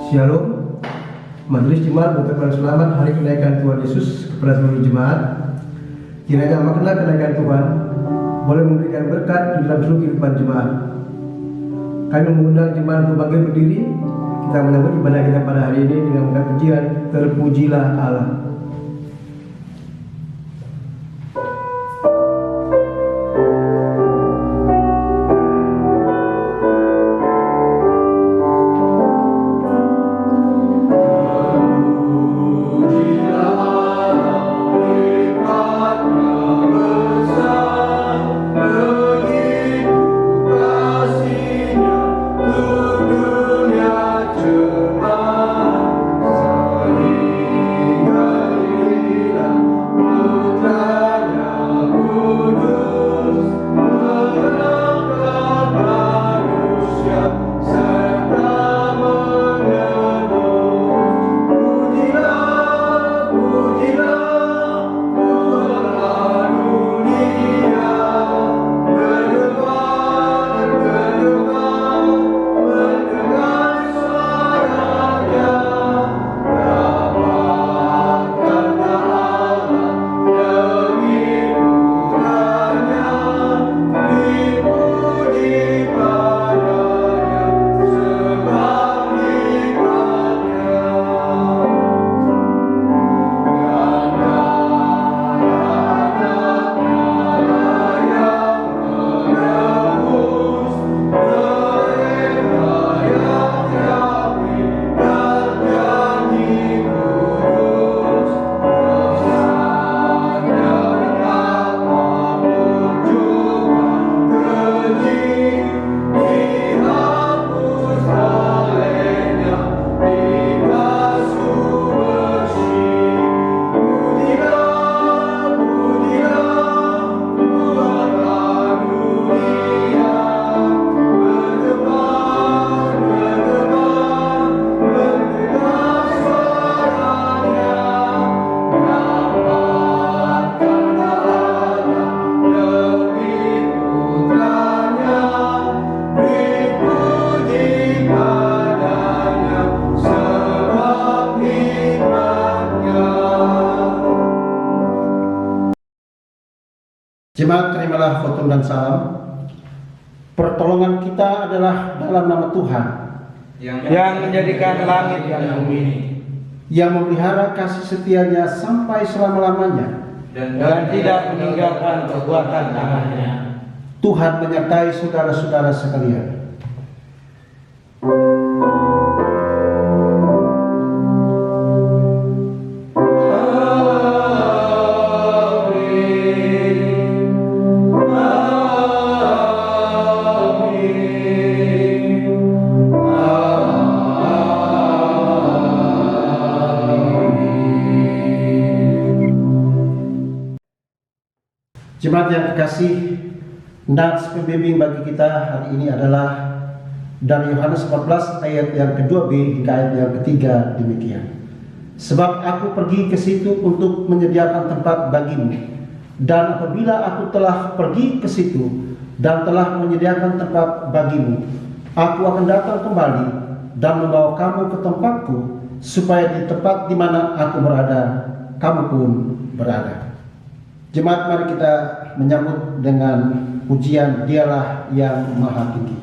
Shalom. Majelis Jemaat mengucapkan selamat hari kenaikan Tuhan Yesus kepada seluruh jemaat. Kiranya makna kenaikan Tuhan boleh memberikan berkat di dalam seluruh kehidupan jemaat. Kami mengundang jemaat untuk bangkit berdiri. Kita menyambut ibadah kita pada hari ini dengan mengucapkan pujian Terpujilah Allah. Jemaat, terimalah khotbah dan salam. Pertolongan kita adalah dalam nama Tuhan yang menjadikan langit dan bumi, yang memelihara kasih setianya sampai selama-lamanya dan tidak meninggalkan perbuatan tangannya. Tuhan menyertai saudara-saudara sekalian. Jemaat yang terkasih, nats pembimbing bagi kita hari ini adalah dari Yohanes 14 ayat yang kedua B hingga ayat yang ketiga demikian. Sebab aku pergi ke situ untuk menyediakan tempat bagimu, dan apabila aku telah pergi ke situ dan telah menyediakan tempat bagimu, aku akan datang kembali dan membawa kamu ke tempatku, supaya di tempat di mana aku berada, kamu pun berada. Jemaat, mari kita menyambut dengan pujian Dialah yang Maha Tinggi.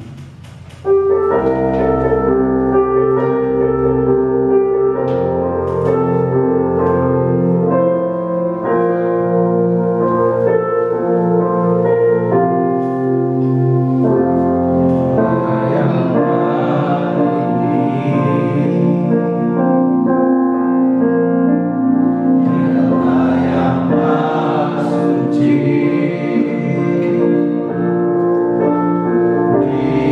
Di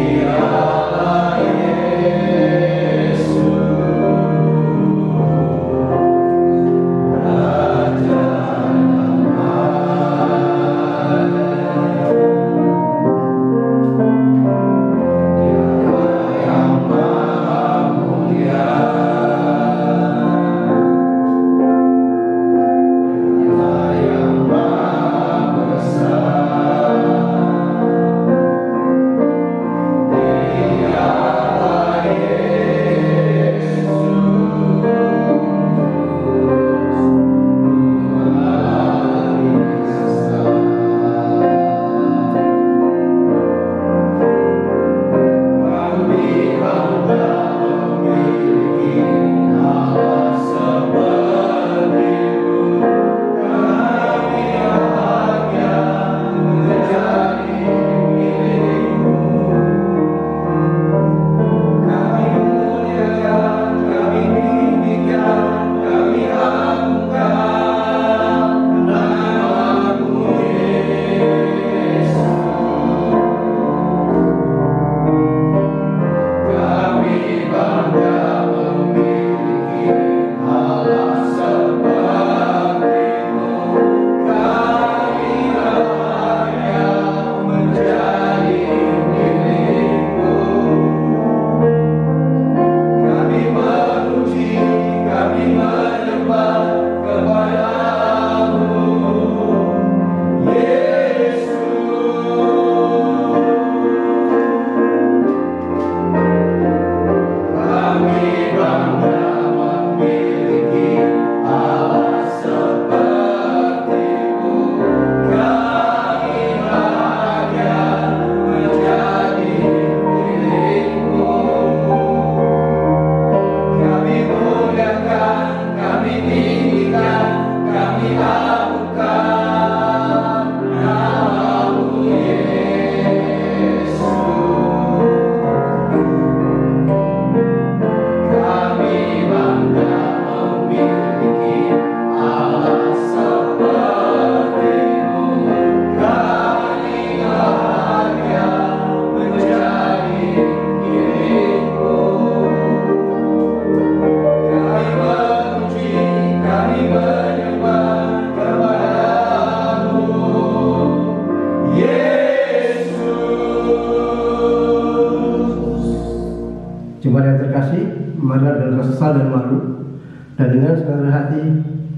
Jemaat yang terkasih, marilah dengan rasa sesal dan malu, dan dengan segala hati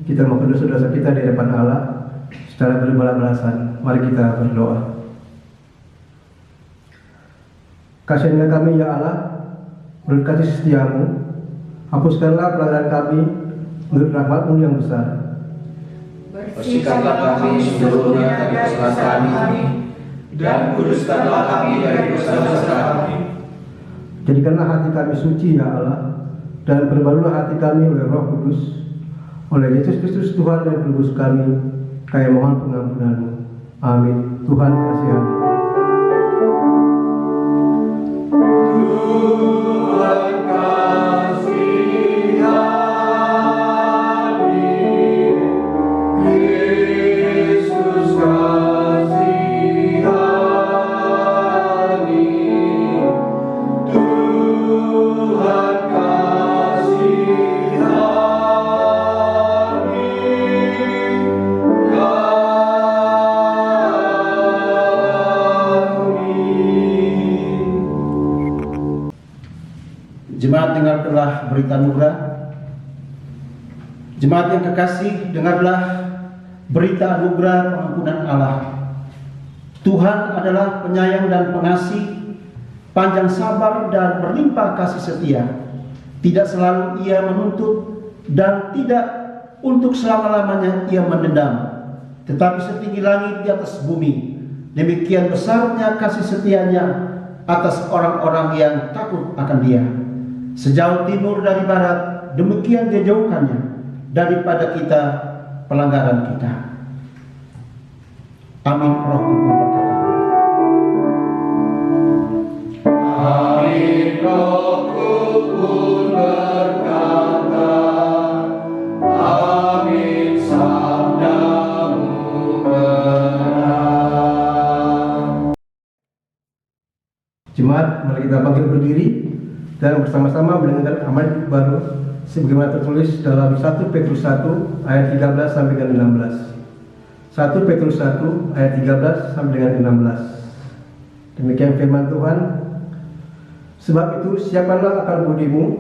kita mengaku dosa-dosa kita di hadapan Allah secara berbalas-balasan. Mari kita berdoa. Kasihilah kami ya Allah, menurut kasih setiamu, hapuskanlah pelanggaran kami menurut rahmat-Mu yang besar. Bersihkanlah kami seluruhnya dari kesalahan kami, dan kuduskanlah kami dari dosa-dosa kami. Jadikanlah hati kami suci ya Allah, dan perbarulah hati kami oleh Roh Kudus, oleh Yesus Kristus Tuhan dan Penebus kami. Kami mohon pengampunan-Mu. Amin. Tuhan kasihani. Tuhan kasihani, Yesus kasihani, Tuhan kasihani kami. Jemaat, dengarlah berita anugerah. Jemaat yang kekasih, dengarlah berita anugerah pengampunan Allah. Tuhan adalah penyayang dan pengasih, panjang sabar dan berlimpah kasih setia. Tidak selalu Ia menuntut dan tidak untuk selama-lamanya Ia mendendam, tetapi setinggi langit di atas bumi, demikian besarnya kasih setianya atas orang-orang yang takut akan Dia. Sejauh timur dari barat, demikian Dia jauhkannya daripada kita pelanggaran kita. Amin. Roh Kudus berkata. Amin. Roh Kudus berkata, amin. Sabdamu benar. Jemaat, mari kita bangkit berdiri dan bersama-sama mendengarkan amanat baru sebagaimana tertulis dalam 1 Petrus 1 ayat 13 sampai dengan 16. 1 Petrus 1 ayat 13 sampai dengan 16. Demikian firman Tuhan. Sebab itu siapkanlah akal budimu,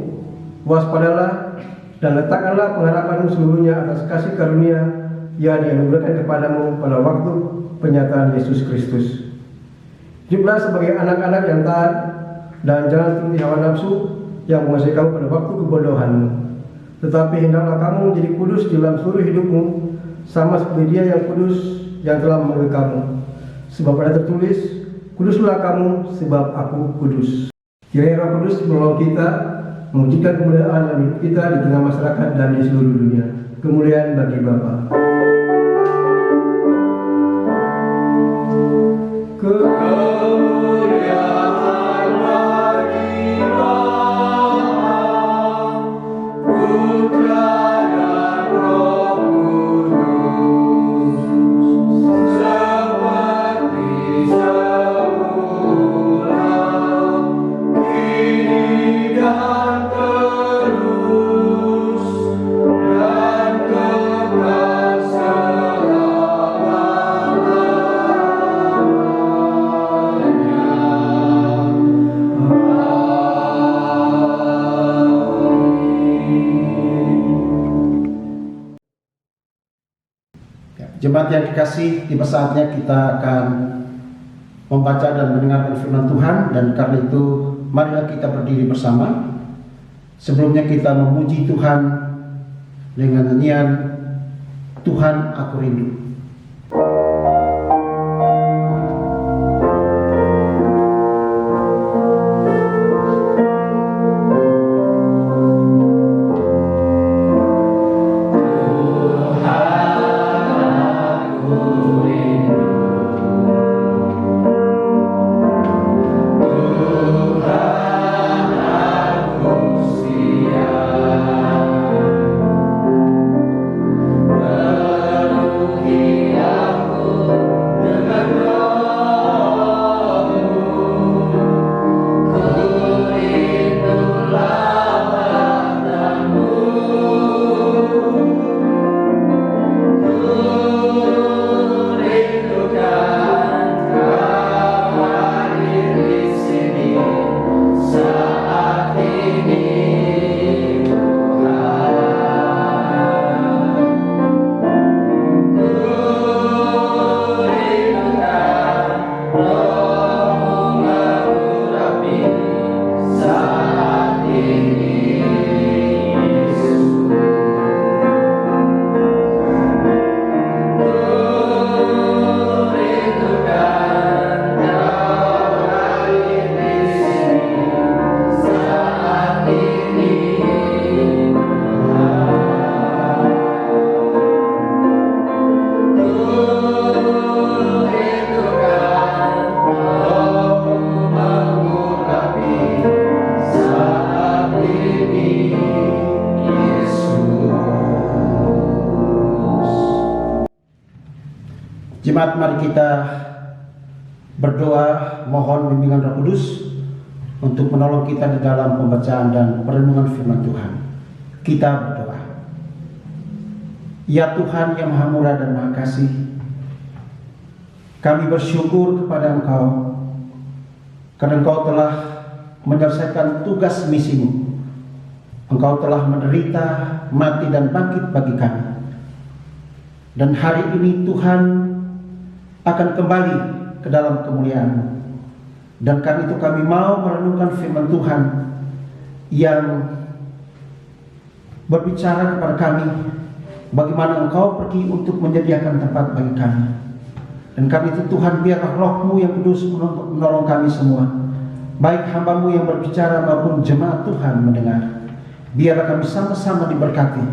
waspadalah dan letakkanlah pengharapanmu seluruhnya atas kasih karunia yang dianugerahkan kepadamu pada waktu penyataan Yesus Kristus. Hiduplah sebagai anak-anak yang taat dan jangan turuti hawa nafsu yang menguasai kamu pada waktu kebodohanmu. Tetapi hendaklah kamu menjadi kudus di dalam seluruh hidupmu, sama seperti Dia yang kudus yang telah memanggil kamu. Sebab ada tertulis, kuduslah kamu sebab aku kudus. Kiranya Roh Kudus menolong kita mewujudkan kemuliaan dalam hidup kita di tengah masyarakat dan di seluruh dunia. Kemuliaan bagi Bapa. Kemuliaan bagi Bapa, Putra dan Roh Kudus, seperti semula, kini dan terus, dan kekal Jemaat yang dikasih, tiba saatnya kita akan membaca dan mendengarkan firman Tuhan, dan karena itu marilah kita berdiri bersama. Sebelumnya kita memuji Tuhan dengan nyanyian Tuhan Aku Rindu. Aku Jemaat, mari kita berdoa mohon bimbingan Roh Kudus untuk menolong kita di dalam pembacaan dan perenungan firman Tuhan. Kita berdoa. Ya Tuhan yang Maha Murah dan Maha Kasih, kami bersyukur kepada Engkau karena Engkau telah menyelesaikan tugas misimu. Engkau telah menderita, mati dan bangkit bagi kami. Dan hari ini Tuhan akan kembali ke dalam kemuliaan-Mu. Dan karena itu kami mau merenungkan firman Tuhan yang berbicara kepada kami bagaimana Engkau pergi untuk menyediakan tempat bagi kami. Dan karena itu Tuhan, biarlah Roh-Mu yang kudus menolong kami semua, baik hamba-Mu yang berbicara maupun jemaat Tuhan mendengar. Biarlah kami sama-sama diberkati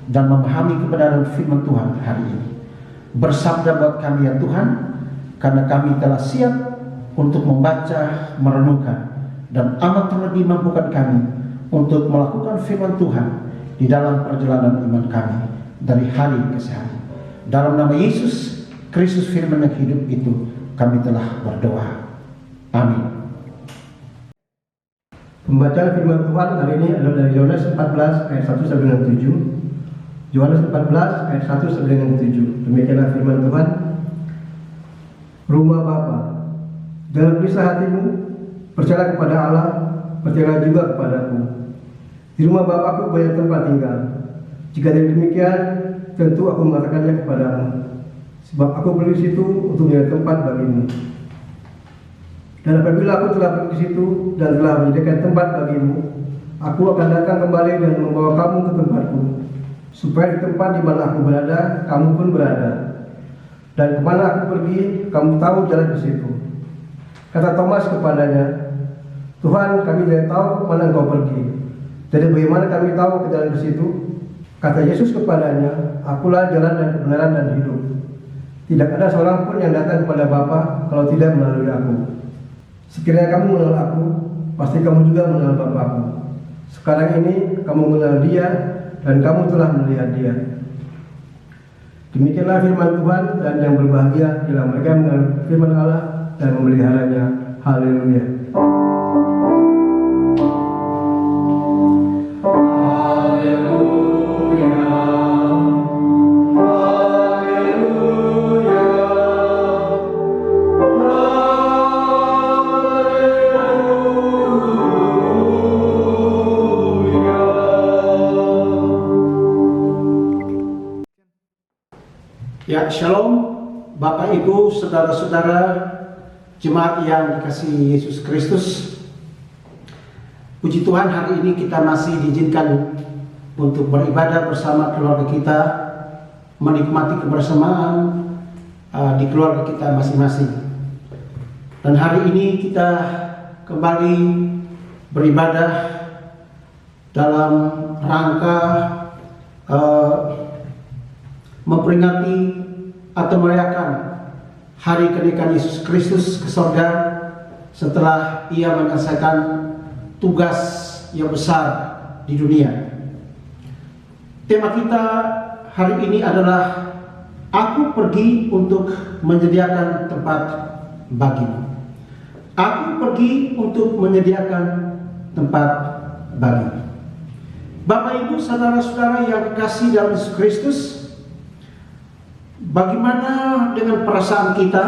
dan memahami kebenaran firman Tuhan hari ini. Bersabda buat kami ya Tuhan, karena kami telah siap untuk membaca, merenungkan, dan amat terlebih mampukan kami untuk melakukan firman Tuhan di dalam perjalanan iman kami dari hari ke hari. Dalam nama Yesus Kristus firman yang hidup itu kami telah berdoa. Amin. Pembacaan firman Tuhan hari ini adalah dari Yohanes 14 ayat 1 sampai dengan 7. Yohanes 14 ayat 1 sampai dengan 7. Demikianlah firman Tuhan. Rumah Bapa, dalam gelisah hatimu, percaya kepada Allah, percayalah juga kepadaku. Di rumah Bapakku banyak tempat tinggal. Jika tidak demikian, tentu aku mengatakannya kepadamu. Sebab aku beli situ untuk menjadi tempat bagimu. Dan apabila aku telah pergi ke situ dan telah menyediakan tempat bagimu, aku akan datang kembali dan membawa kamu ke tempatku, supaya di tempat di mana aku berada, kamu pun berada. Dan kemana aku pergi, kamu tahu jalan ke situ. Kata Thomas kepadanya, Tuhan, kami tidak tahu kemana Engkau pergi. Jadi bagaimana kami tahu ke jalan ke situ? Kata Yesus kepadanya, Akulah jalan dan kebenaran dan hidup. Tidak ada seorang pun yang datang kepada Bapa kalau tidak melalui aku. Sekiranya kamu mengenal aku, pasti kamu juga mengenal Bapakku. Sekarang ini kamu mengenal Dia dan kamu telah melihat Dia. Demikianlah firman Tuhan, dan yang berbahagia ialah mereka yang mengenal firman Allah dan memeliharanya. Haleluya. Ya, shalom Bapak Ibu, saudara-saudara, jemaat yang dikasihi Yesus Kristus. Puji Tuhan, hari ini kita masih diizinkan untuk beribadah bersama keluarga kita, menikmati kebersamaan di keluarga kita masing-masing. Dan hari ini kita kembali beribadah dalam rangka memperingati atau merayakan hari kenaikan Yesus Kristus ke surga setelah Ia menyelesaikan tugas yang besar di dunia. Tema kita hari ini adalah Aku pergi untuk menyediakan tempat bagimu. Aku pergi untuk menyediakan tempat bagimu. Bapak Ibu, saudara-saudara yang kekasih dalam Yesus Kristus, bagaimana dengan perasaan kita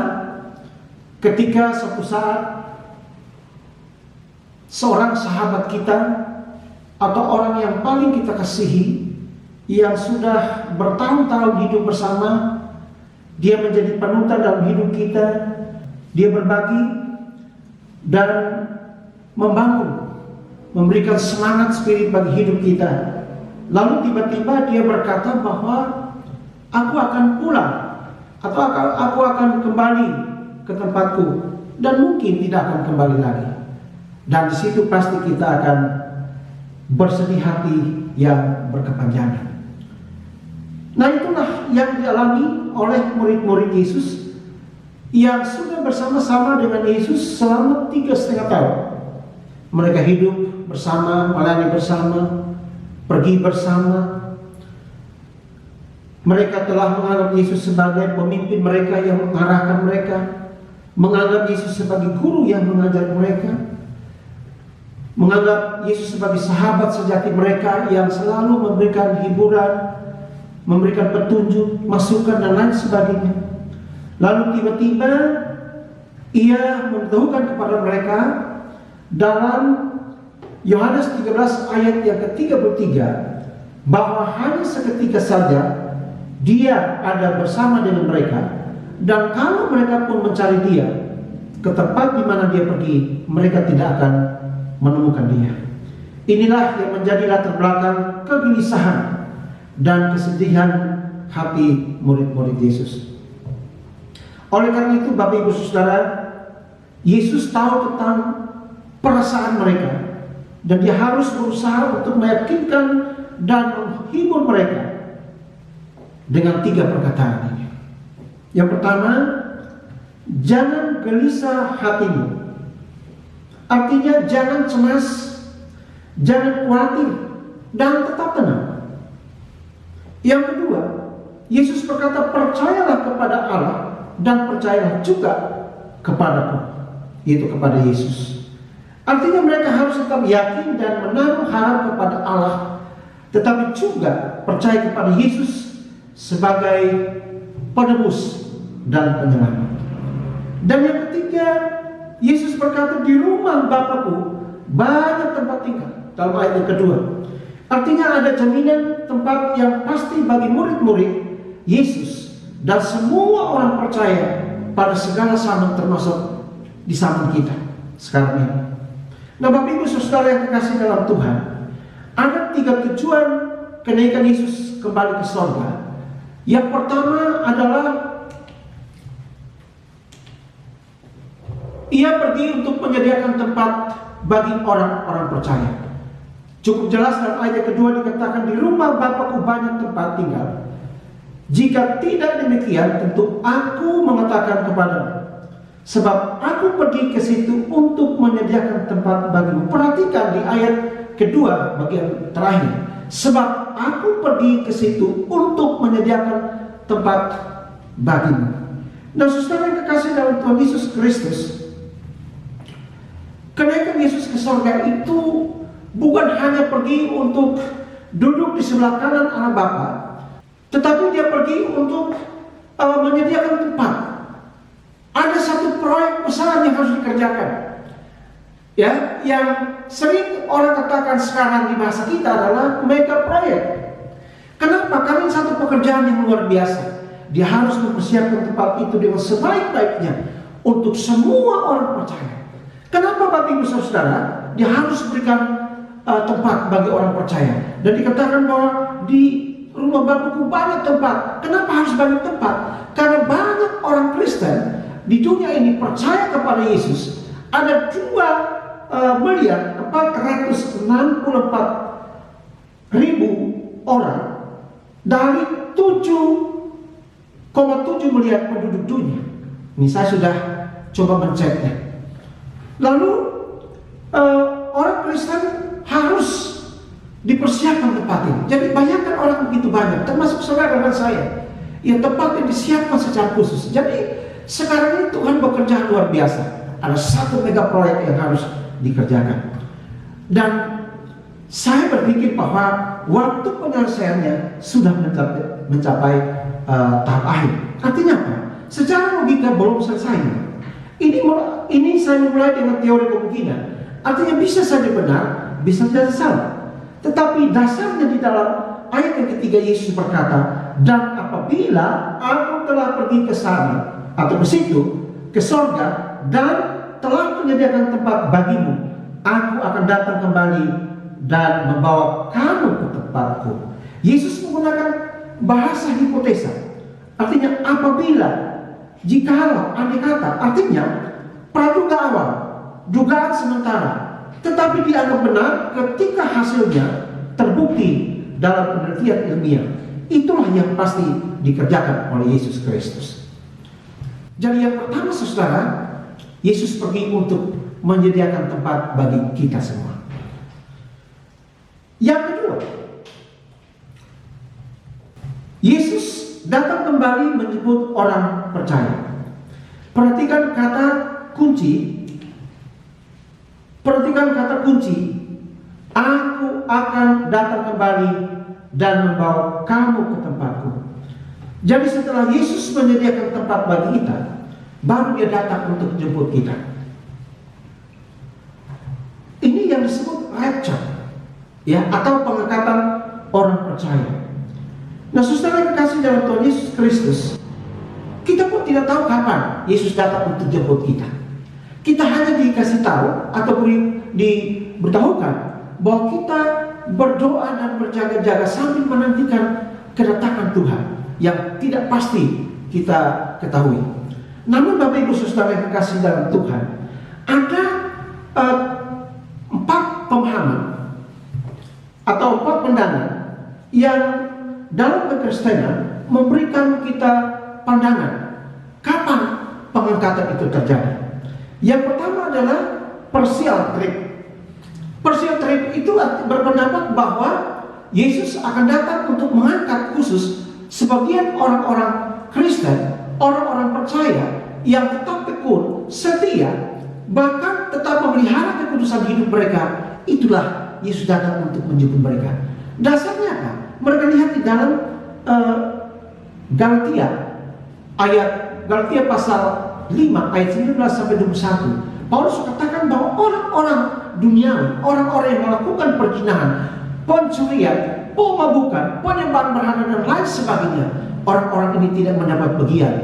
ketika suatu saat seorang sahabat kita atau orang yang paling kita kasihi, yang sudah bertahun-tahun hidup bersama, dia menjadi panutan dalam hidup kita, dia berbagi dan membangun, memberikan semangat spirit bagi hidup kita. Lalu tiba-tiba dia berkata bahwa aku akan pulang atau aku akan kembali ke tempatku, dan mungkin tidak akan kembali lagi. Dan di situ pasti kita akan bersedih hati yang berkepanjangan. Nah, itulah yang dialami oleh murid-murid Yesus yang sudah bersama-sama dengan Yesus selama 3,5 tahun. Mereka hidup bersama, melayani bersama, pergi bersama. Mereka telah menganggap Yesus sebagai pemimpin mereka yang mengarahkan mereka, menganggap Yesus sebagai guru yang mengajar mereka, menganggap Yesus sebagai sahabat sejati mereka yang selalu memberikan hiburan, memberikan petunjuk, masukan, dan lain sebagainya. Lalu tiba-tiba ia memberitahukan kepada mereka dalam Yohanes 13 ayat yang ke-33 bahwa hanya seketika saja dia ada bersama dengan mereka, dan kalau mereka pun mencari dia ke tempat di mana dia pergi, mereka tidak akan menemukan dia. Inilah yang menjadi latar belakang kegelisahan dan kesedihan hati murid-murid Yesus. Oleh karena itu, Bapak Ibu Saudara, Yesus tahu tentang perasaan mereka, dan dia harus berusaha untuk meyakinkan dan menghibur mereka dengan 3 perkataan ini. Yang pertama, jangan gelisah hatimu. Artinya jangan cemas, jangan khawatir, dan tetap tenang. Yang kedua, Yesus berkata, percayalah kepada Allah dan percayalah juga kepadaku, yaitu kepada Yesus. Artinya mereka harus tetap yakin dan menaruh harap kepada Allah, tetapi juga percaya kepada Yesus sebagai penebus dan penyelamat. Dan yang ketiga, Yesus berkata, di rumah Bapakku banyak tempat tinggal, dalam ayat yang kedua. Artinya ada jaminan tempat yang pasti bagi murid-murid Yesus dan semua orang percaya pada segala zaman, termasuk di zaman kita sekarang ini. Nah, Bapak Ibu Saudara yang terkasih dalam Tuhan, ada 3 tujuan kenaikan Yesus kembali ke surga. Yang pertama adalah ia pergi untuk menyediakan tempat bagi orang-orang percaya. Cukup jelas dalam ayat kedua dikatakan, di rumah Bapakku banyak tempat tinggal. Jika tidak demikian, tentu aku mengatakan kepadamu, sebab aku pergi ke situ untuk menyediakan tempat bagimu. Perhatikan di ayat kedua bagian terakhir, sebab aku pergi ke situ untuk menyediakan tempat bagimu. Nah, saudara yang terkasih dalam Tuhan Yesus Kristus, kenaikan Yesus ke surga itu bukan hanya pergi untuk duduk di sebelah kanan Allah Bapa, tetapi dia pergi untuk menyediakan tempat. Ada satu proyek besar yang harus dikerjakan, ya, yang sering orang katakan sekarang di bahasa kita adalah mega proyek. Kenapa? Karena ini satu pekerjaan yang luar biasa. Dia harus mempersiapkan tempat itu dengan sebaik-baiknya untuk semua orang percaya. Kenapa, Bapak Ibu Saudara? Dia harus berikan tempat bagi orang percaya. Dan dikatakan bahwa di rumah Bapakku banyak tempat. Kenapa harus banyak tempat? Karena banyak orang Kristen di dunia ini percaya kepada Yesus. Ada 2.464.000 orang dari 7,7 miliar penduduk dunia. Ini saya sudah coba menceknya. Lalu orang Kristen harus dipersiapkan tempat ini. Jadi bayangkan orang begitu banyak, termasuk saudara dan saya, yang tempat yang disiapkan secara khusus. Jadi sekarang ini Tuhan bekerja luar biasa. Ada satu mega proyek yang harus dikerjakan. Dan saya berpikir bahwa waktu penyelesaiannya sudah mencapai tahap akhir. Artinya apa? Secara logika belum selesai. Ini saya mulai dengan teori kemungkinan. Artinya bisa saja benar, bisa saja salah. Tetapi dasarnya di dalam ayat yang ketiga Yesus berkata, dan apabila aku telah pergi ke sana atau ke situ, ke sorga, dan telah menyediakan tempat bagimu, aku akan datang kembali dan membawa kamu ke tempatku. Yesus menggunakan bahasa hipotesa. Artinya apabila, jikalau, andai kata. Artinya praduga awal, dugaan sementara, tetapi dianggap benar ketika hasilnya terbukti dalam penelitian ilmiah. Itulah yang pasti dikerjakan oleh Yesus Kristus. Jadi yang pertama, saudara, Yesus pergi untuk menyediakan tempat bagi kita semua. Yang kedua, Yesus datang kembali menjemput orang percaya. Perhatikan kata kunci. Perhatikan kata kunci. Aku akan datang kembali dan membawa kamu ke tempatku. Jadi setelah Yesus menyediakan tempat bagi kita, baru dia datang untuk jemput kita. Ini yang disebut rapture, ya, atau pengangkatan orang percaya. Nah, saudara yang kasih dalam Tuhan Yesus Kristus, kita pun tidak tahu kapan Yesus datang untuk jemput kita. Kita hanya dikasih tahu atau diberitahukan bahwa kita berdoa dan berjaga-jaga sambil menantikan kedatangan Tuhan yang tidak pasti kita ketahui. Namun Bapak Ibu Saudara yang kasih dalam Tuhan, ada 4 pemahaman atau 4 pandangan yang dalam kekristenan memberikan kita pandangan kapan pengangkatan itu terjadi. Yang pertama adalah partial trib. Partial trib itu berpendapat bahwa Yesus akan datang untuk mengangkat khusus sebagian orang-orang Kristen, orang-orang percaya yang tetap tekun, setia, bahkan tetap memelihara kekudusan hidup mereka. Itulah Yesus datang untuk menjemput mereka. Dasarnya apa? Mereka lihat di dalam Galatia pasal 5 ayat 19 sampai 21. Paulus katakan bahwa orang-orang duniawi, orang-orang yang melakukan perzinahan, pencurian, pemabukan, penyembahan berhala dan lain sebagainya, orang-orang ini tidak mendapat bagian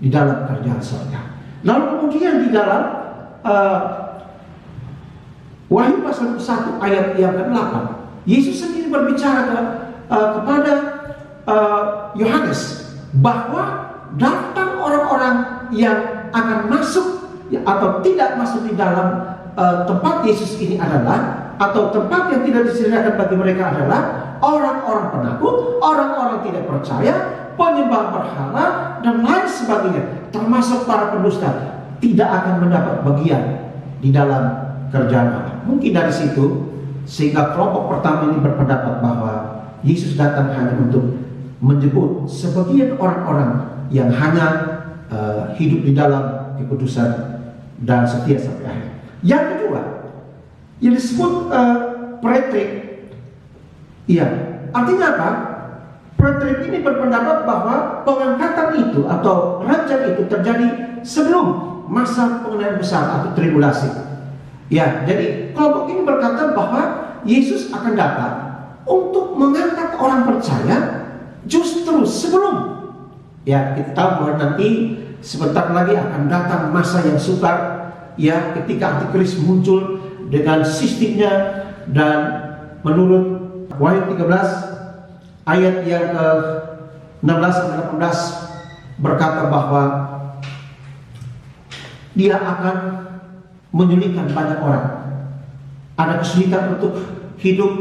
di dalam kerajaan surga. Lalu kemudian di dalam Wahyu pasal 1 ayat yang ke-8, Yesus sendiri berbicara kepada Yohanes bahwa datang orang-orang yang akan masuk atau tidak masuk di dalam tempat Yesus ini adalah, atau tempat yang tidak disediakan bagi mereka adalah orang-orang penakut, orang-orang tidak percaya, penyembah berhala dan lain sebagainya, termasuk para pendusta, tidak akan mendapat bagian di dalam kerajaan Allah. Mungkin dari situ sehingga kelompok pertama ini berpendapat bahwa Yesus datang hanya untuk menjemput sebagian orang-orang yang hanya hidup di dalam kekudusan dan setia sampai akhir. Yang kedua, yang disebut pretrib. Iya, artinya apa? Pretrib ini berpendapat bahwa pengangkatan itu atau rapture itu terjadi sebelum masa pengenalan besar atau tribulasi. Ya, jadi kelompok ini berkata bahwa Yesus akan datang untuk mengangkat orang percaya justru sebelum. Ya, kita tahu bahwa nanti sebentar lagi akan datang masa yang sukar, ya, ketika Antikris muncul dengan sistemnya. Dan menurut Wahyu 13 ayat yang ke-16 sampai 18 berkata bahwa dia akan menyulitkan banyak orang. Ada kesulitan untuk hidup,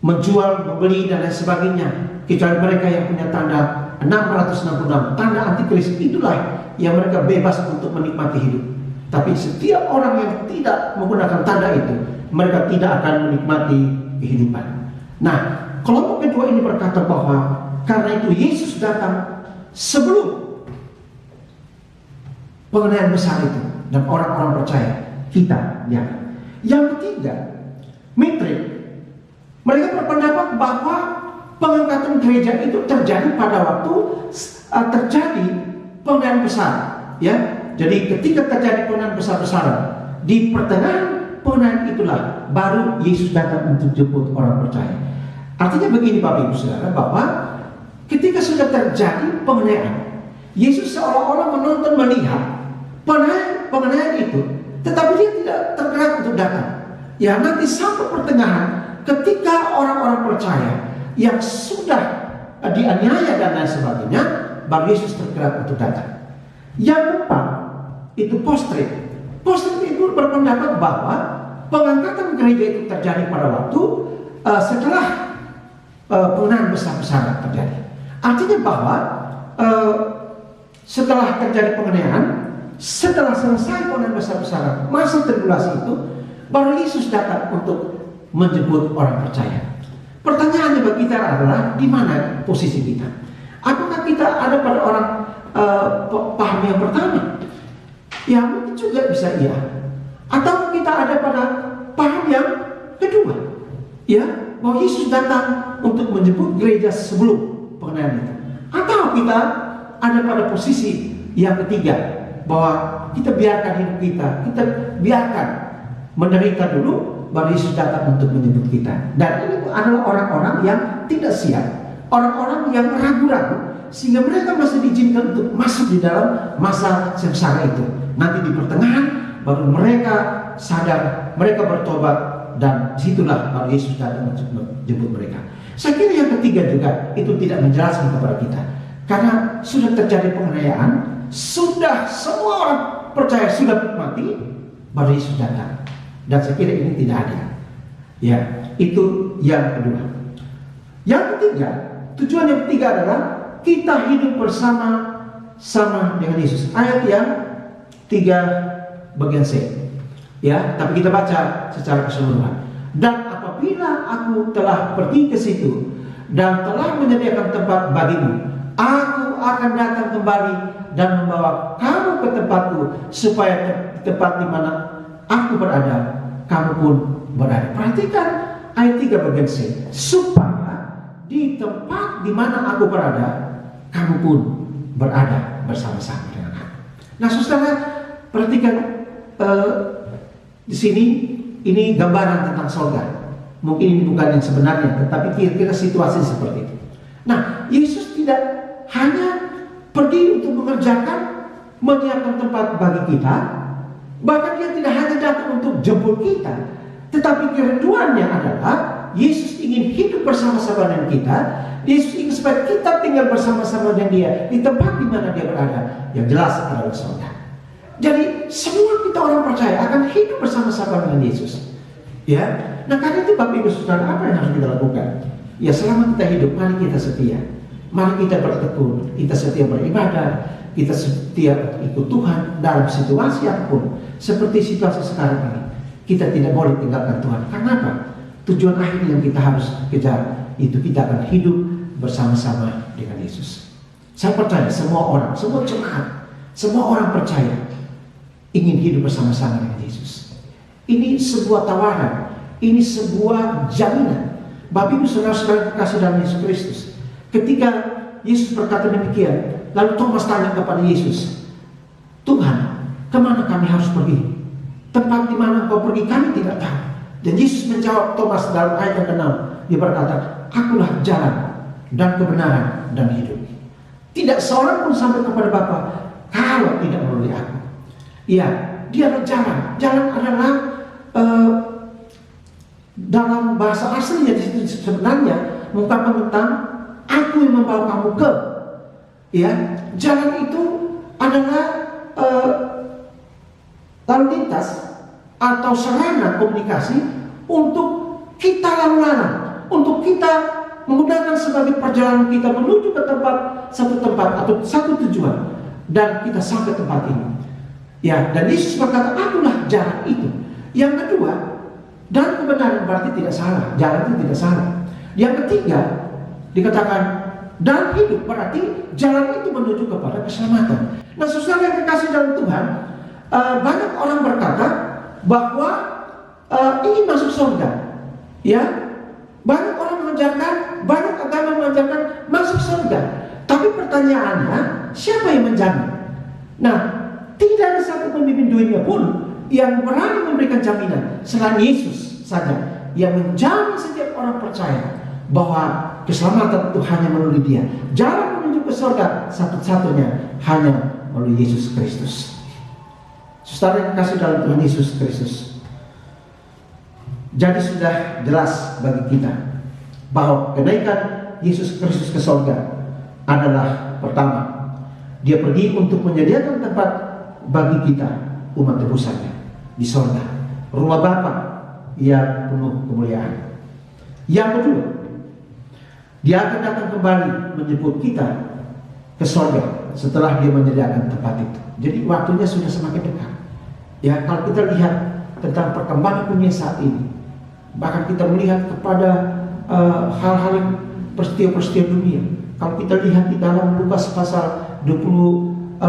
menjual, membeli dan lain sebagainya, kecuali mereka yang punya tanda 666, tanda antikris. Itulah yang mereka bebas untuk menikmati hidup. Tapi setiap orang yang tidak menggunakan tanda itu, mereka tidak akan menikmati kehidupan. Nah, kelompok kedua ini berkata bahwa karena itu Yesus datang sebelum pengenalan besar itu dan orang-orang percaya kita, ya. Yang ketiga, mitrik. Mereka berpendapat bahwa pengangkatan gereja itu terjadi pada waktu terjadi pengenalan besar, ya. Jadi ketika terjadi pengenalan besar-besaran, di pertengahan pengenalan itulah baru Yesus datang untuk jemput orang percaya. Artinya begini Bapak Ibu Saudara, bahwa ketika sudah terjadi pengenalan, Yesus seolah-olah menonton, melihat pengenalan itu, tetapi dia tidak tergerak untuk datang. Ya, nanti sampai pertengahan, ketika orang-orang percaya yang sudah dianiaya dan lain sebagainya, baru Yesus tergerak untuk datang. Yang keempat, itu post-trib. Post-trib itu berpendapat bahwa pengangkatan gereja itu terjadi pada waktu setelah pengenalan besar-besaran terjadi. Artinya bahwa setelah terjadi pengenalan, setelah selesai pengenalan besar-besaran, masa tribulasi itu, baru Yesus datang untuk menjemput orang percaya. Pertanyaannya bagi kita adalah di mana posisi kita? Apakah kita ada pada orang paham yang pertama? Ya mungkin juga bisa iya. Atau kita ada pada paham yang kedua, ya, bahwa Yesus datang untuk menjemput gereja sebelum pengenaan itu. Atau kita ada pada posisi yang ketiga, bahwa kita biarkan hidup kita biarkan menderita dulu, baru Yesus datang untuk menjemput kita. Dan ini adalah orang-orang yang tidak siap, orang-orang yang ragu-ragu, sehingga mereka masih diizinkan untuk masuk di dalam masa sengsara itu. Nanti di pertengahan baru mereka sadar, mereka bertobat, dan disitulah baru Yesus datang untuk menjemput mereka. Saya kira yang ketiga juga itu tidak menjelaskan kepada kita, karena sudah terjadi penganiayaan, sudah semua orang percaya sudah mati, baru Yesus datang. Dan saya kira ini tidak ada. Ya, itu yang kedua. Yang ketiga, tujuan yang ketiga adalah kita hidup bersama-sama dengan Yesus. Ayat yang 3 bagian C. Ya, tapi kita baca secara keseluruhan. Dan apabila aku telah pergi ke situ dan telah menyediakan tempat bagimu, aku akan datang kembali dan membawa kamu ke tempatku, supaya tempat di mana aku berada, kamu pun berada. Perhatikan ayat 3 bagian C. Supaya di tempat di mana aku berada, kamu pun berada bersama-sama dengan aku. Nah, saudara, perhatikan di sini ini gambaran tentang surga. Mungkin ini bukan yang sebenarnya, tetapi kira-kira situasi seperti itu. Nah, Yesus tidak hanya pergi untuk menyiapkan tempat bagi kita, bahkan dia tidak hanya datang untuk jemput kita, tetapi kerinduannya adalah Yesus ingin hidup bersama-sama dengan kita. Yesus ingin supaya kita tinggal bersama-sama dengan dia di tempat di mana dia berada, yang jelas adalah surga. Jadi semua kita orang percaya akan hidup bersama-sama dengan Yesus. Ya, nah karena itu Bapak Ibu Saudara, apa yang harus kita lakukan? Ya, selama kita hidup, mari kita setia, mari kita bertekun, kita setia beribadah, kita setia ikut Tuhan dalam situasi apapun. Seperti situasi sekarang ini, kita tidak boleh tinggalkan Tuhan. Karena apa? Tujuan akhir yang kita harus kejar itu kita akan hidup bersama-sama dengan Yesus. Saya percaya semua orang, semua jemaat, semua orang percaya ingin hidup bersama-sama dengan Yesus. Ini sebuah tawaran, ini sebuah jaminan. Bapak Ibu Saudara-saudara kekasih dalam Yesus Kristus, ketika Yesus berkata demikian, lalu Thomas tanya kepada Yesus, Tuhan, kemana kami harus pergi? Tempat di mana Engkau pergi kami tidak tahu. Dan Yesus menjawab Thomas dalam ayat yang ke-6, dia berkata, akulah jalan dan kebenaran dan hidup. Tidak seorang pun sampai kepada Bapa kalau tidak melalui aku. Ya, dia adalah jalan. Jalan adalah dalam bahasa aslinya sebenarnya mengungkapkan tentang aku yang membawa kamu ke. Ya, jalan itu adalah lalu lintas atau sarana komunikasi untuk kita lalu lalang, untuk kita menggunakan sebagai perjalanan kita menuju ke satu tempat atau satu tujuan, dan kita sampai tempat ini. Ya, dan Yesus berkata, akulah jalan itu. Yang kedua, dan kebenaran berarti tidak salah, jalan itu tidak salah. Yang ketiga, dikatakan dan hidup berarti jalan itu menuju kepada keselamatan. Nah, saudara yang kekasih dalam Tuhan, banyak orang berkata bahwa ingin masuk surga. Ya, banyak orang mengajarkan, banyak agama mengajarkan masuk surga. Tapi pertanyaannya, siapa yang menjamin? Nah, tidak ada satu pemimpin dunia pun yang berani memberikan jaminan selain Yesus saja yang menjamin setiap orang percaya bahwa keselamatan itu hanya melalui Dia. Jalan menuju ke surga satu-satunya hanya melalui Yesus Kristus. Saudara yang kasih dalam Tuhan Yesus Kristus, jadi sudah jelas bagi kita bahwa kenaikan Yesus Kristus ke surga adalah pertama, Dia pergi untuk menyediakan tempat bagi kita umat tebusannya di surga, rumah Bapa yang penuh kemuliaan. Yang kedua, Dia akan datang kembali menjemput kita ke surga setelah Dia menyediakan tempat itu. Jadi waktunya sudah semakin dekat. Ya, kalau kita lihat tentang perkembangan dunia saat ini, bahkan kita melihat kepada hal-hal yang peristiwa-peristiwa dunia. Kalau kita lihat di dalam Lukas pasal 21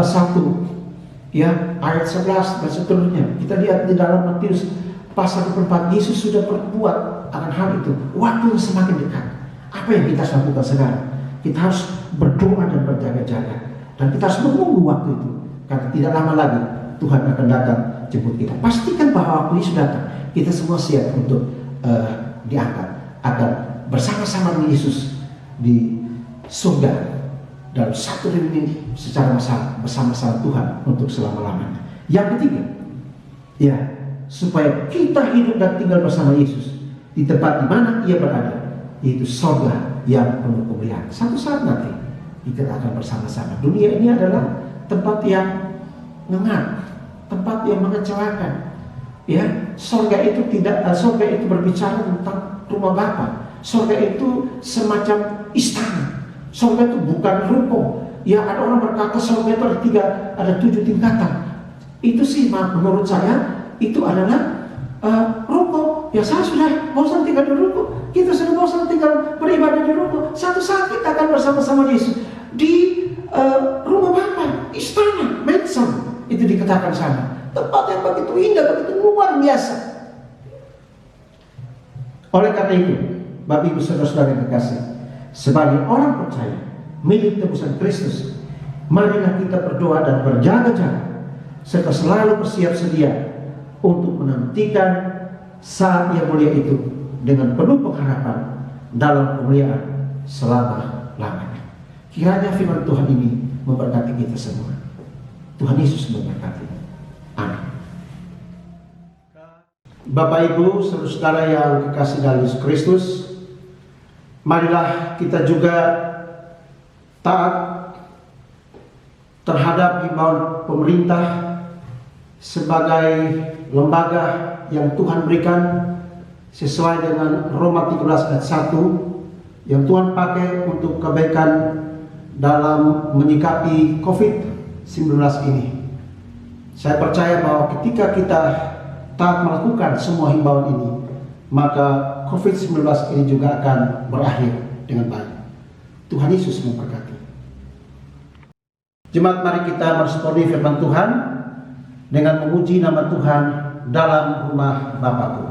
ya ayat 11 dan seterusnya, kita lihat di dalam Matius pasal 24, Yesus sudah berbuat akan hal itu. Waktu semakin dekat. Apa yang kita harus lakukan sekarang? Kita harus berdoa dan berjaga-jaga, dan kita harus menunggu waktu itu, karena tidak lama lagi Tuhan akan datang jemput kita. Pastikan bahwa waktu Yesus datang, kita semua siap untuk diangkat, akan bersama-sama dengan Yesus di surga dalam satu reuni secara massal bersama-sama Tuhan untuk selama-lamanya. Yang ketiga, ya, supaya kita hidup dan tinggal bersama Yesus di tempat di mana Ia berada, yaitu surga yang penuh kemuliaan. Satu saat nanti kita akan bersama-sama. Dunia ini adalah tempat yang ngengat, tempat yang mengecewakan. Ya, surga itu berbicara tentang rumah Bapa. Surga itu semacam istana. Surga itu bukan ruko. Ya, ada orang berkata surga itu ada 7 tingkatan. Itu sih menurut saya itu adalah ruko. Ya, saya sudah bosan tinggal di ruko. Kita sudah bosan tinggal beribadah di ruko. Satu saat kita akan bersama-sama Yesus di rumah Bapa, istana, mansion. Itu dikatakan sana. Tempat yang begitu indah, begitu luar biasa. Oleh karena itu, Bapak Ibu saudara-saudara yang terkasih, sebagai orang percaya milik tebusan Kristus, marilah kita berdoa dan berjaga-jaga serta selalu bersiap sedia untuk menantikan saat yang mulia itu dengan penuh pengharapan dalam kemuliaan selama-lamanya. Kiranya firman Tuhan ini memberkati kita semua. Tuhan Yesus memberkati. Amin. Bapak Ibu saudara-saudara yang kekasih dalam Yesus Kristus, marilah kita juga taat terhadap himbauan pemerintah sebagai lembaga yang Tuhan berikan sesuai dengan Roma 13 ayat 1 yang Tuhan pakai untuk kebaikan dalam menyikapi COVID-19 ini. Saya percaya bahwa ketika kita taat melakukan semua himbauan ini, maka COVID-19 ini juga akan berakhir dengan baik. Tuhan Yesus memberkati. Jemaat, mari kita meresponi firman Tuhan dengan memuji nama Tuhan dalam rumah Bapa-Ku.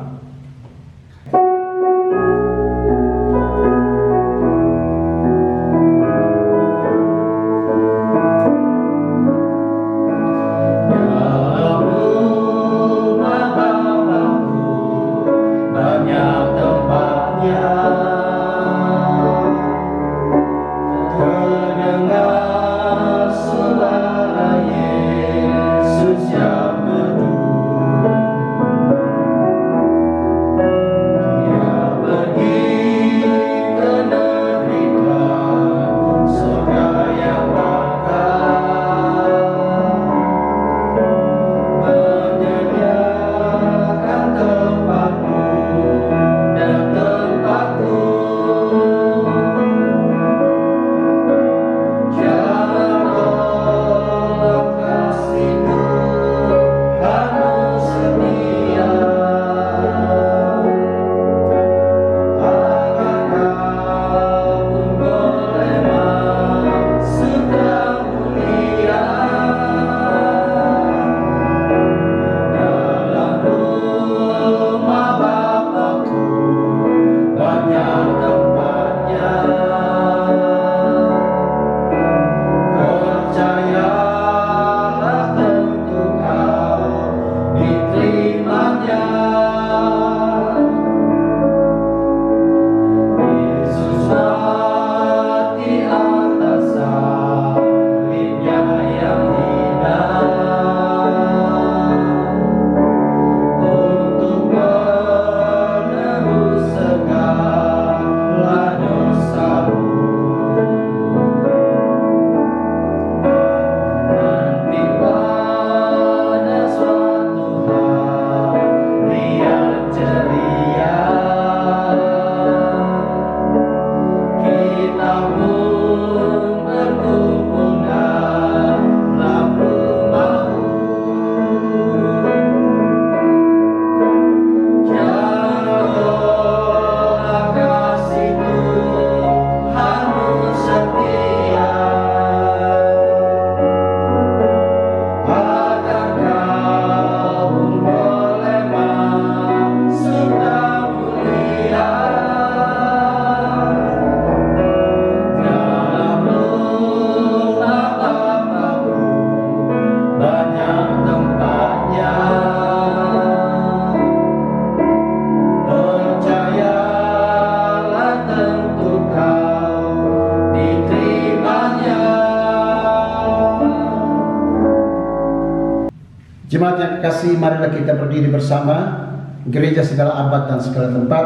terkasih, marilah kita berdiri bersama gereja segala abad dan segala tempat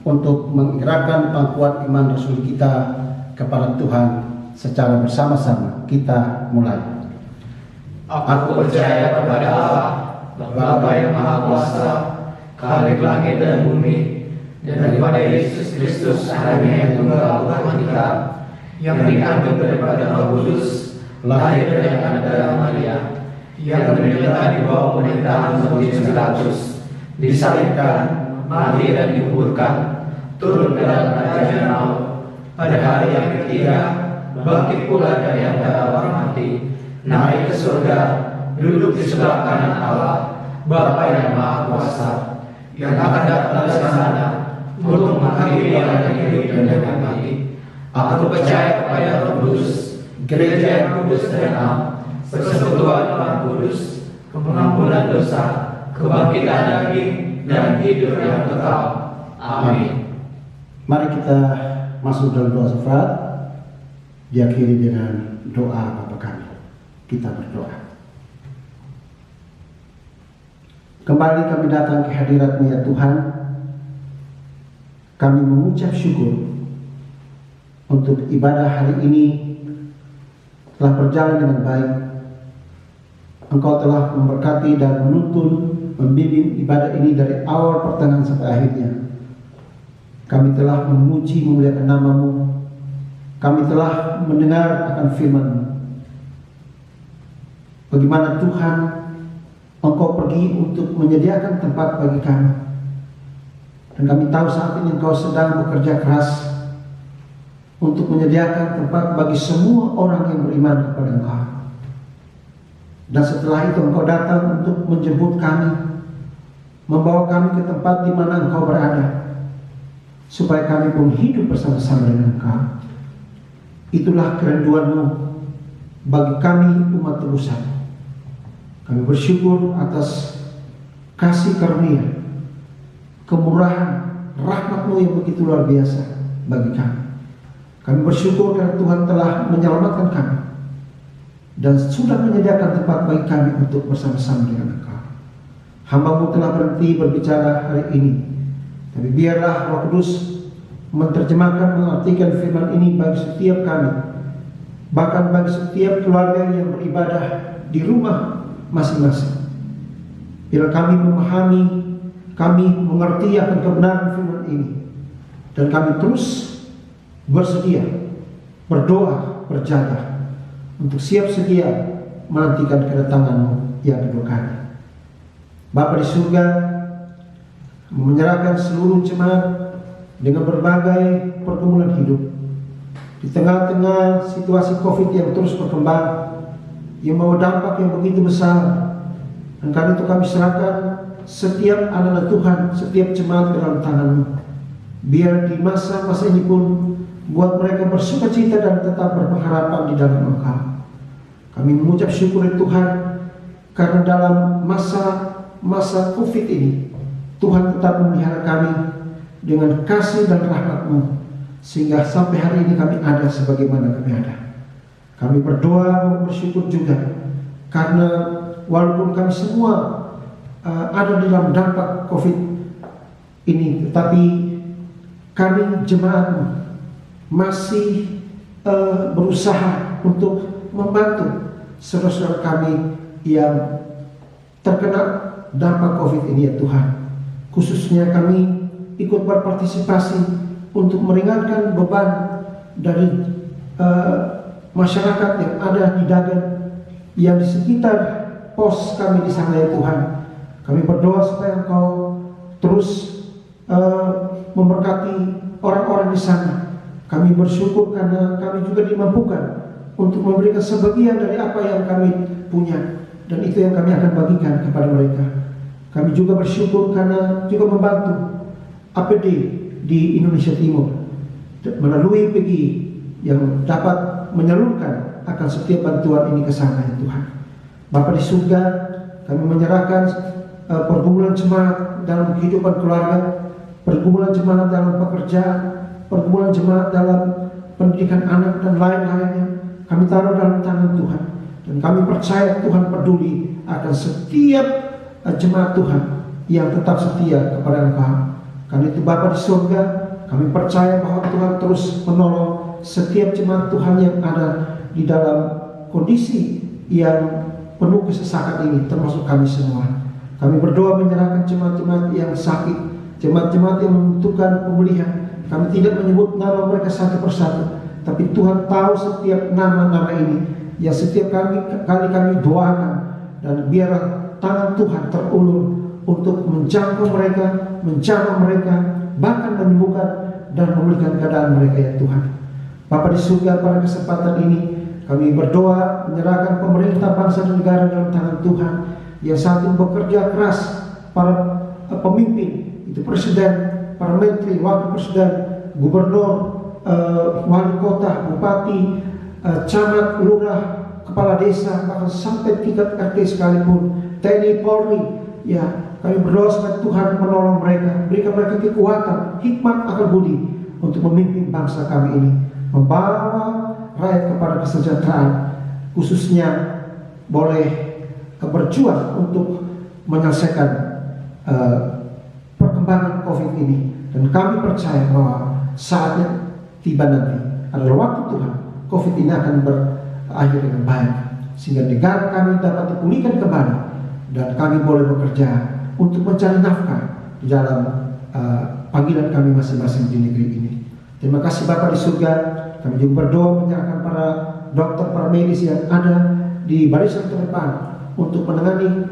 untuk mengikrarkan pengakuan iman Rasul kita kepada Tuhan secara bersama-sama. Kita mulai. Aku percaya kepada Allah, Bapa yang Maha Kuasa, Khalik langit dan bumi, dan kepada Yesus Kristus, anaknya yang tunggal Tuhan kita, yang dikandung daripada Roh Kudus, lahir dari anak darah Maria, yang menderita di bawah pemerintahan Pontius Pilatus, disalibkan, mati dan dikuburkan, turun ke dalam kerajaan maut, pada hari yang ketiga bangkit pula dari antara orang mati, naik ke surga, duduk di sebelah kanan Allah, Bapa yang Maha Kuasa, yang akan datang dari sana untuk menghakimi orang yang hidup dan yang mati. Aku percaya kepada Roh Kudus, gereja yang kudus dan am, persekutuan Roh Kudus, pengampunan dosa, kebangkitan daging, dan hidup yang kekal. Amin. Mari kita masuk dalam doa syafaat, diakhiri dengan doa Bapa kami. Kita berdoa. Kembali kami datang ke hadirat-Mu ya Tuhan. Kami mengucap syukur untuk ibadah hari ini telah berjalan dengan baik. Engkau telah memberkati dan menuntun, membimbing ibadah ini dari awal pertengahan sampai akhirnya. Kami telah memuji memuliakan nama-Mu. Kami telah mendengar akan firman-Mu. Bagaimana Tuhan Engkau pergi untuk menyediakan tempat bagi kami. Dan kami tahu saat ini Engkau sedang bekerja keras untuk menyediakan tempat bagi semua orang yang beriman kepada Engkau. Dan setelah itu Engkau datang untuk menjemput kami, membawa kami ke tempat di mana Engkau berada, supaya kami pun hidup bersama-sama dengan Engkau. Itulah kerinduan-Mu bagi kami umat tebusan. Kami bersyukur atas kasih karunia, kemurahan, rahmat-Mu yang begitu luar biasa bagi kami. Kami bersyukur karena Tuhan telah menyelamatkan kami dan sudah menyediakan tempat bagi kami untuk bersama-sama dengan Engkau. Hamba-Mu telah berhenti berbicara hari ini, tapi biarlah Roh Kudus menerjemahkan, mengartikan firman ini bagi setiap kami, bahkan bagi setiap keluarga yang beribadah di rumah masing-masing. Bila kami memahami, kami mengerti akan kebenaran firman ini, dan kami terus bersedia, berdoa, berjaga untuk siap sedia menantikan kedatangan-Mu yang kedua kali. Bapa di surga, menyerahkan seluruh jemaat dengan berbagai pergumulan hidup di tengah-tengah situasi COVID yang terus berkembang, yang membawa dampak yang begitu besar. Dan karena itu kami serahkan setiap anak-anak Tuhan, setiap jemaat ke dalam tangan-Mu. Biar di masa-masa ini pun buat mereka bersukacita dan tetap berpengharapan di dalam Engkau. Kami mengucap syukur Tuhan, karena dalam masa COVID ini Tuhan tetap memelihara kami dengan kasih dan rahmat-Mu, sehingga sampai hari ini kami ada sebagaimana kami ada. Kami berdoa, bersyukur juga karena walaupun kami semua ada di dalam dampak COVID ini, tetapi kami jemaat-Mu masih berusaha untuk membantu saudara-saudara kami yang terkena dampak COVID ini ya Tuhan. Khususnya kami ikut berpartisipasi untuk meringankan beban dari masyarakat yang ada di Dagen, yang di sekitar pos kami di sana ya Tuhan. Kami berdoa supaya Engkau terus memberkati orang-orang di sana. Kami bersyukur karena kami juga dimampukan untuk memberikan sebagian dari apa yang kami punya, dan itu yang kami akan bagikan kepada mereka. Kami juga bersyukur karena juga membantu APD di Indonesia Timur melalui PGI yang dapat menyalurkan akan setiap bantuan ini ke sana ya Tuhan. Bapa di surga, kami menyerahkan pergumulan jemaat dalam kehidupan keluarga, pergumulan jemaat dalam pekerjaan, pergumulan jemaat dalam pendidikan anak dan lain-lainnya. Kami taruh dalam tangan Tuhan, dan kami percaya Tuhan peduli akan setiap jemaat Tuhan yang tetap setia kepada Engkau. Karena itu Bapa di surga, kami percaya bahwa Tuhan terus menolong setiap jemaat Tuhan yang ada di dalam kondisi yang penuh kesesakan ini, termasuk kami semua. Kami berdoa menyerahkan jemaat-jemaat yang sakit, jemaat-jemaat yang membutuhkan pemulihan. Kami tidak menyebut nama mereka satu persatu, tapi Tuhan tahu setiap nama-nama ini yang setiap kali kami doakan, dan biarlah tangan Tuhan terulur untuk menjangkau mereka, menjamah mereka, bahkan menyembuhkan dan memulihkan keadaan mereka ya Tuhan. Bapa di surga, pada kesempatan ini kami berdoa menyerahkan pemerintah bangsa dan negara dalam tangan Tuhan, yang saat ini bekerja keras, para pemimpin, itu presiden, para menteri, wakil presiden, gubernur, wali kota, bupati, camat, lurah, kepala desa, bahkan sampai tingkat RT sekalipun, TNI, Polri, ya kami berdoa supaya Tuhan menolong mereka, berikan mereka kekuatan, hikmat, akal budi untuk memimpin bangsa kami ini, membawa rakyat kepada kesejahteraan, khususnya boleh berjuang untuk menyelesaikan perkembangan COVID ini. Dan kami percaya bahwa saatnya tiba nanti adalah waktu Tuhan, COVID ini akan berakhir dengan baik, sehingga negara kami dapat dipulihkan kembali, dan kami boleh bekerja untuk mencari nafkah di dalam panggilan kami masing-masing di negeri ini. Terima kasih Bapa di surga. Kami juga berdoa menyerahkan para dokter, para medis yang ada di barisan terdepan untuk menangani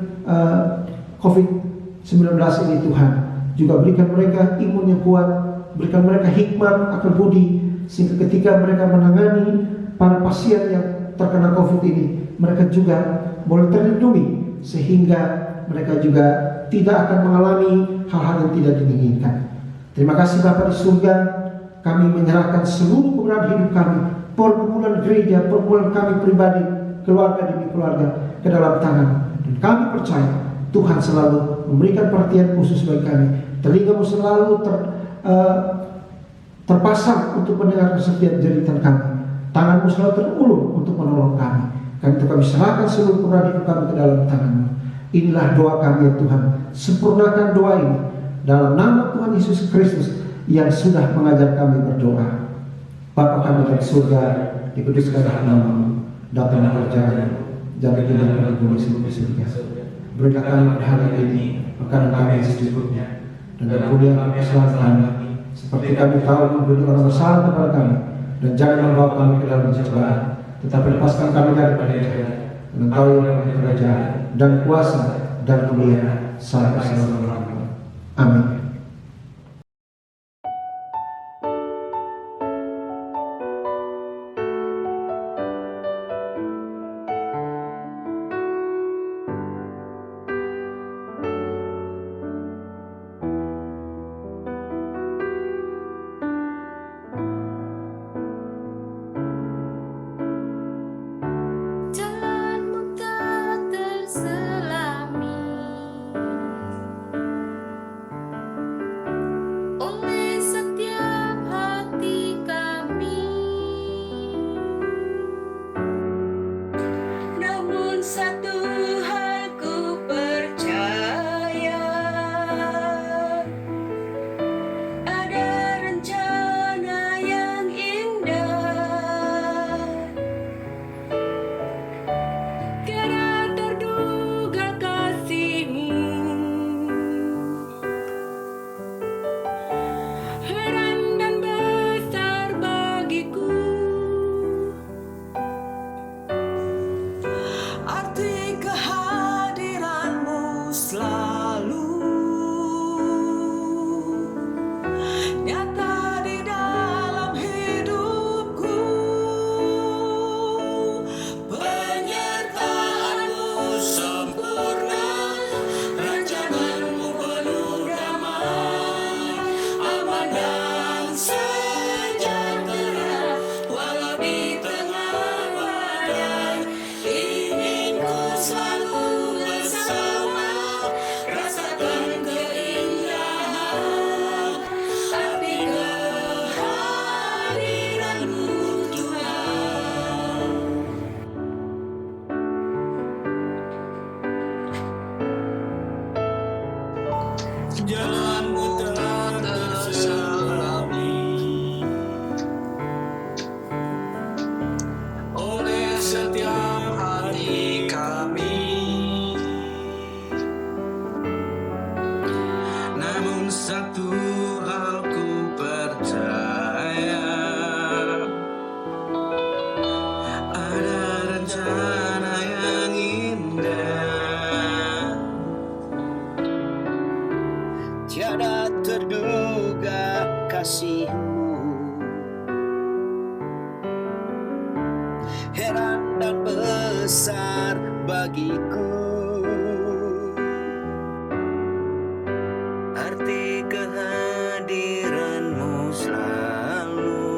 COVID-19 ini Tuhan. Juga berikan mereka imun yang kuat, berikan mereka hikmat, akal budi, sehingga ketika mereka menangani para pasien yang terkena COVID ini, mereka juga boleh terlindungi, sehingga mereka juga tidak akan mengalami hal-hal yang tidak diinginkan. Terima kasih Bapa di surga. Kami menyerahkan seluruh kebenaran hidup kami, pergumulan gereja, pergumulan kami pribadi, keluarga demi keluarga, ke dalam tangan. Dan kami percaya Tuhan selalu memberikan perhatian khusus bagi kami. Telingamu selalu terpasang untuk mendengar setiap jeritan kami. Tanganmu selalu terulur untuk menolong kami. Karena itu kami serahkan seluruh kebenaran hidup kami ke dalam tangan-Mu. Inilah doa kami ya Tuhan. Sempurnakan doa ini dalam nama Tuhan Yesus Kristus yang sudah mengajar kami berdoa. Bapa kami di surga, dikuduskanlah nama-Mu, datanglah kerajaan-Mu, jangan kita di bumi seperti surga. Berilah kami pada hari ini makanan kami secukupnya, dan ampunilah kami kesalahan kami, seperti kami tahu memberi orang bersalah kepada kami, dan jangan membawa kami ke dalam pencobaan, tetapi lepaskan kami daripada jahat. Dan Engkau yang mempunyai kerajaan dan kuasa dan kemuliaan sampai selama-lamanya. Amin. Jalanmu tak terselami, jalanmu tak terselapi oleh setiap hati kami. Namun satu hal ku percaya, ada rencana yang indah, tiada terduga kasih-Mu, heran dan besar bagiku. Arti kehadiran-Mu selalu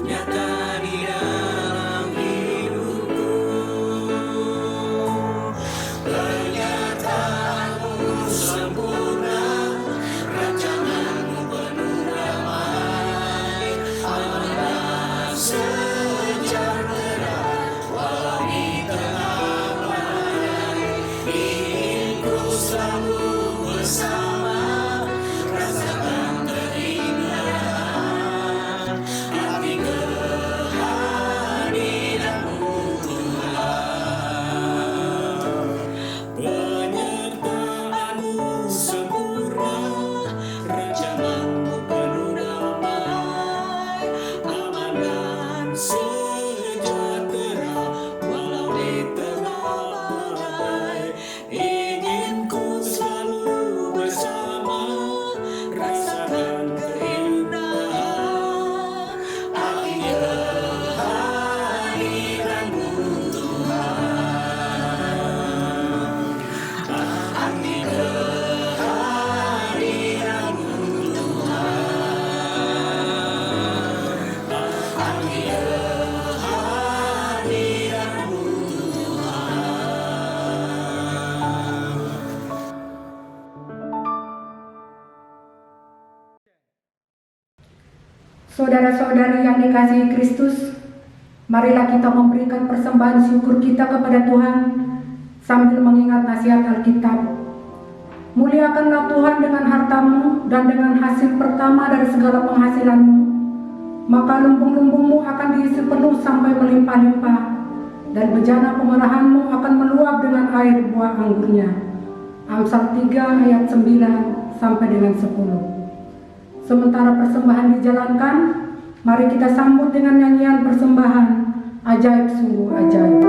nyata di dalam hidupku. Penyataanmu sempurna, rancanganmu penuh damai, amanah sejahtera, walau di tengah badai. Inginku selalu bersama, rasakan keindahan arti kehadiran-Mu Tuhan. Penyertaan-Mu sempurna, rancangan-Mu penuh damai, aman dan sejahtera, walau di tengah badai. Inginku selalu bersama, rasakan keindahan arti kehadiran-Mu Tuhan. Arti kehadiran-Mu Tuhan. Arti kehadiran-Mu Tuhan. Saudara-saudari yang dikasihi Kristus, marilah kita memberikan persembahan syukur kita kepada Tuhan sambil mengingat nasihat Alkitab. Muliakanlah Tuhan dengan hartamu dan dengan hasil pertama dari segala penghasilanmu, maka lumbung-lumbungmu akan diisi penuh sampai melimpah-limpah, dan bejana pemerahanmu akan meluap dengan air buah anggurnya. Amsal 3 ayat 9 sampai dengan 10. Sementara persembahan dijalankan, mari kita sambut dengan nyanyian persembahan Ajaib Sungguh Ajaib.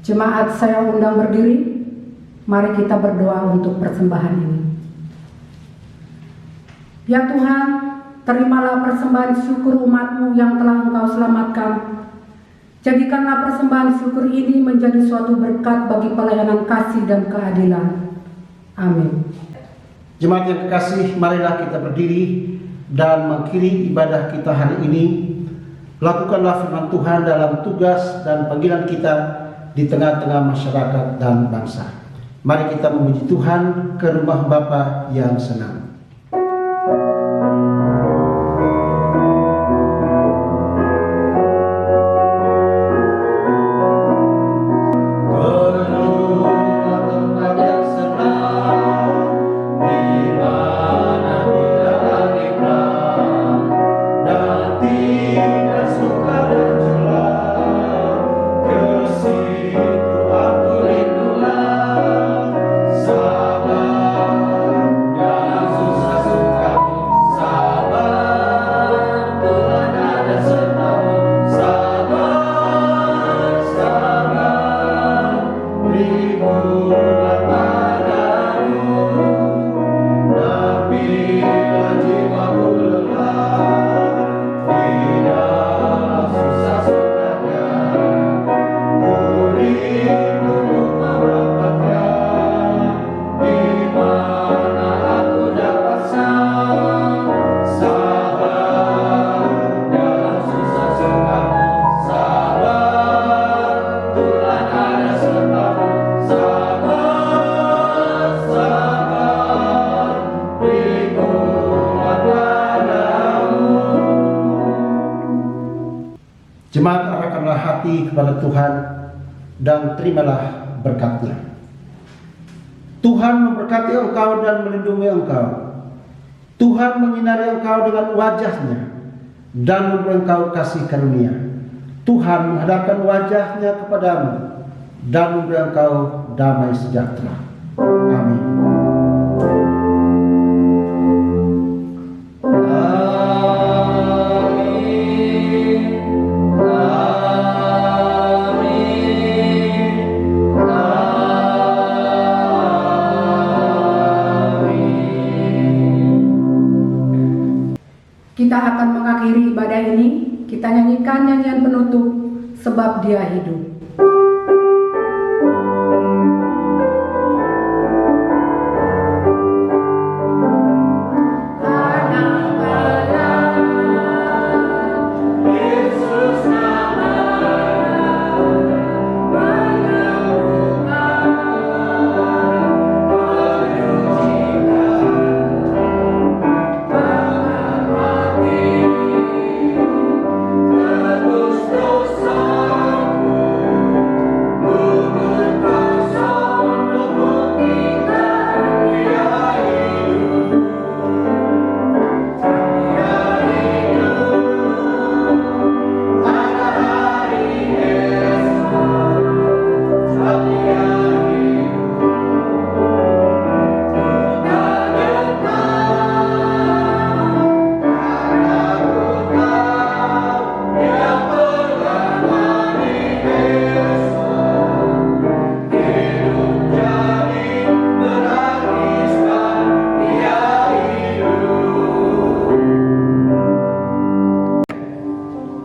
Jemaat saya undang berdiri, mari kita berdoa untuk persembahan ini. Ya Tuhan, terimalah persembahan syukur umat-Mu yang telah Engkau selamatkan. Jadikanlah persembahan syukur ini menjadi suatu berkat bagi pelayanan kasih dan keadilan. Amin. Jemaat yang kekasih, marilah kita berdiri dan mengakhiri ibadah kita hari ini. Lakukanlah firman Tuhan dalam tugas dan panggilan kita di tengah-tengah masyarakat dan bangsa. Mari kita memuji Tuhan ke rumah Bapa yang senang. Jemaat, arahkanlah hati kepada Tuhan dan terimalah berkat-Nya. Tuhan memberkati engkau dan melindungi engkau. Tuhan menyinari engkau dengan wajah-Nya dan memberi engkau kasih karunia. Tuhan menghadapkan wajah-Nya kepadamu dan memberi engkau damai sejahtera. Amin. Kita akan mengakhiri ibadah ini, kita nyanyikan nyanyian penutup, Sebab Dia Hidup.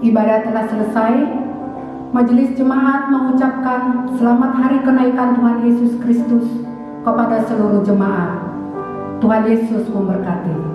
Ibadah telah selesai. Majelis jemaat mengucapkan selamat hari kenaikan Tuhan Yesus Kristus kepada seluruh jemaat. Tuhan Yesus memberkati.